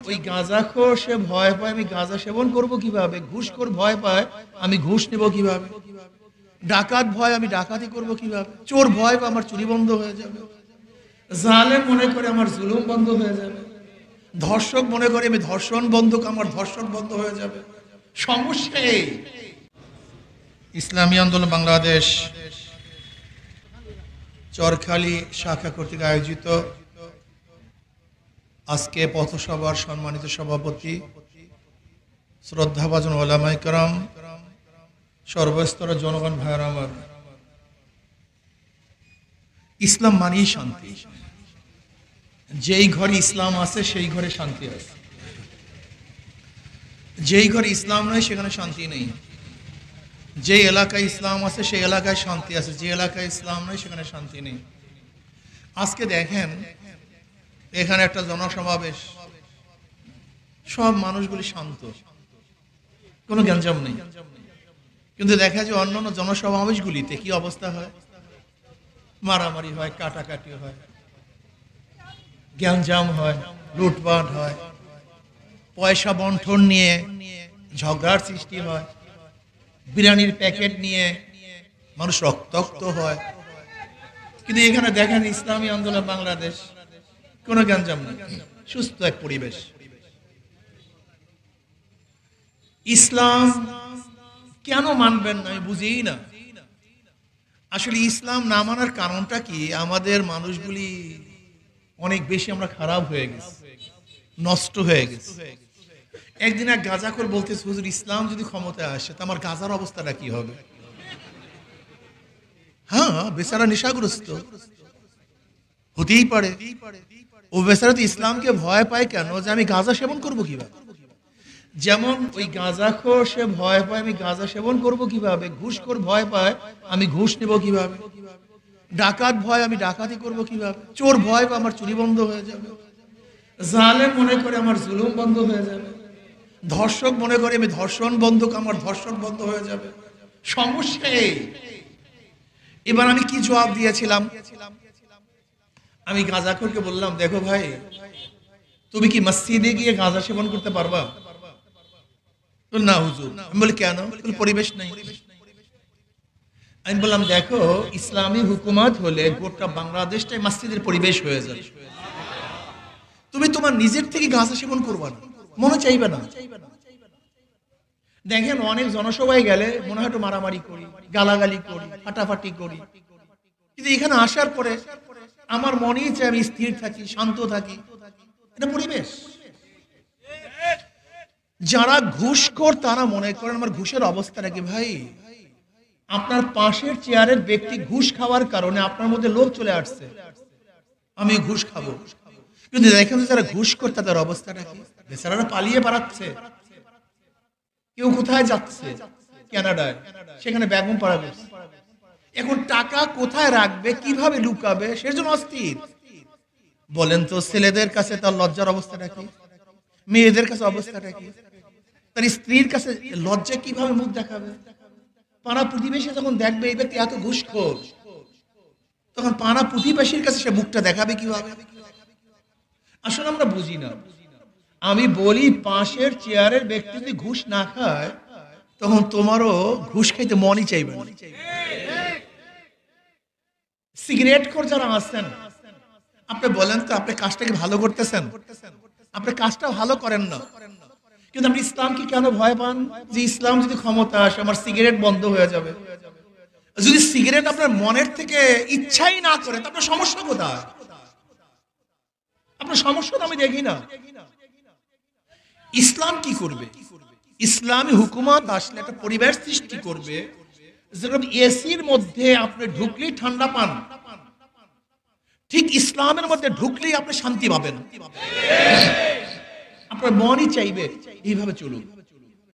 ওই গাঁজাখোর সে ভয় পায় আমি গাঁজা সেবন করব কিভাবে, ঘুষখোর ভয় পায় আমি ঘুষ নেব কিভাবে, ডাকাত ভয় আমি ডাকাতি করব কিভাবে, চোর ভয় পায় আমার চুরি বন্ধ হয়ে যাবে, জালেম মনে করে আমার জুলুম বন্ধ হয়ে যাবে, ধর্ষক মনে করে আমি ধর্ষণ বন্ধ, আমার ধর্ষণ বন্ধ হয়ে যাবে। সমস্যা এই, ইসলামী আন্দোলন বাংলাদেশ চরখালী শাখা কর্তৃক আয়োজিত আজকে পথসভার সম্মানিত সভাপতি শ্রদ্ধাভাজন ওলামায়ে কেরাম, সর্বস্তরের জনগণ ভাইয়েরা আমার, ইসলাম মানেই শান্তি। যেই ঘরে ইসলাম আছে সেই ঘরে শান্তি আছে, যেই ঘরে ইসলাম নয় সেখানে শান্তি নেই। যে এলাকায় ইসলাম আছে সেই এলাকায় শান্তি আছে, যে এলাকায় ইসলাম নয় সেখানে শান্তি নেই। আজকে দেখেন এখানে একটা জনসমাবেশ, সব মানুষগুলি শান্ত, কোনো গ্যাঞ্জাম নেই। কিন্তু দেখা যায় অন্যান্য জনসমাবেশগুলিতে কি অবস্থা হয়, মারামারি হয়, কাটাকাটি হয়, গ্যাঞ্জাম হয়, লুটপাট হয়, পয়সা বন্টন নিয়ে ঝগড়ার সৃষ্টি হয়, বিরিয়ানির প্যাকেট নিয়ে মানুষ রক্তাক্ত হয়। কিন্তু এখানে দেখেন ইসলামী আন্দোলন বাংলাদেশ কোনো গ্যাঞ্জাম নেই, সুস্থ এক পরিবেশ। ইসলাম কেন মানবেন না আমি বুঝি না। আসলে ইসলাম না মানার কারণটা কি, আমাদের মানুষগুলি অনেক বেশি আমরা খারাপ হয়ে গেছি, নষ্ট হয়ে গেছে। একদিন এক গাঁজাখোর বলতেছে, হুজুর ইসলাম যদি ক্ষমতায় আসে তা আমার গাঁজার অবস্থাটা কি হবে? হ্যাঁ, বেচারা নেশাগ্রস্ত হতেই পারে, ও বেচারা তো ইসলামকে ভয় পায় কেন, যে আমি গাঁজা সেবন করব কিভাবে। যেমন ওই গাঁজাখোর সে ভয় পায় আমি গাঁজা সেবন করব কিভাবে, ঘুষখোর ভয় পায় আমি ঘুষ নেব কিভাবে, ডাকাত ভয় আমি ডাকাতি করব কিভাবে, চোর ভয় পায় আমার চুরি বন্ধ হয়ে যাবে, জালেম মনে করে আমার জুলুম বন্ধ হয়ে যাবে, ধর্ষক মনে করে আমি ধর্ষণ বন্ধ, আমার ধর্ষণ বন্ধ হয়ে যাবে। সমস্যা এই। এবার আমি কি জবাব দিয়েছিলাম, আমি গাঁজাখোরকে বললাম, দেখো ভাই তুমি কি মসজিদে গিয়ে গাঁজা সেবন করতে পারবা? না হুজুর। আমি বলি কেন? পরিবেশ নেই। আমি বললাম দেখো, ইসলামী হুকুমত হলে গোটা বাংলাদেশটাই মসজিদের পরিবেশ হয়ে যাবে, তুমি তোমার নিজের থেকে গাঁজা সেবন করবা না, মনে চাইবে না। দেখেন অনেক জনসভায় গেলে মনে হয় একটু মারামারি করি, গালাগালি করি, ফাটাফাটি করি, কিন্তু এখানে আসার পরে আমার মনেই চাই আমি স্থির থাকি, শান্ত থাকি। এটা পরিবেশ। যারা ঘুষখোর তারা মনে করেন আমার ঘুষের অবস্থাটা কি। ভাই, আপনার পাশের চেয়ারের ব্যক্তি ঘুষ খাওয়ার কারণে আপনার মধ্যে লোভ চলে আসছে, আমি ঘুষ খাবো। কিন্তু দেখেন যারা ঘুষখোর তাদের অবস্থাটা কি, বেচারারা পালিয়ে বেড়াচ্ছে, কেউ কোথায় যাচ্ছে, কানাডায়, সেখানে বেগম পাড়া গেছে। এখন টাকা কোথায় রাখবে, কিভাবে লুকাবে, সেজন্য অস্থির। বলেন তো ছেলেদের কাছে তার লজ্জার অবস্থাটা কি, মেয়েদের কাছে অবস্থাটা কি, তার স্ত্রীর কাছে লজ্জা কিভাবে মুখ দেখাবে। পাড়া প্রতিবেশী যখন দেখবে এই ব্যক্তি এত ঘুষখোর, তখন পাড়া প্রতিবেশীর কাছে সে মুখটা দেখাবে কিভাবে। আসলে আমরা বুঝি না। আমি বলি পাশের চেয়ারের ব্যক্তি যদি ঘুষ না খায় তখন তোমারও ঘুষ খাইতে মনই চাইবে না। সিগারেট খোর যারা আছেন, আপনি বলেন তো আপনি কাজটাকে ভালো করতেছেন? আপনি কাজটা ভালো করেন না, কিন্তু আপনি ইসলামকে কেন ভয় পান? যে ইসলাম যদি ক্ষমতা আসে আমার সিগারেট বন্ধ হয়ে যাবে। যদি সিগারেট আপনার মনের থেকে ইচ্ছাই না করে আপনার সমস্যা কোথায়? আপনার সমস্যা তো আমি দেখি না। ইসলাম কি করবে? ইসলামী হুকুমত আসলে একটা পরিবেশ সৃষ্টি করবে, যেরকম এসির মধ্যে আপনি ঢুকলেই ঠান্ডা পান, ঠিক ইসলামের মধ্যে ঢুকলেই আপনি শান্তি পাবেন। আপনার মনই চাইবে এইভাবে চলুন।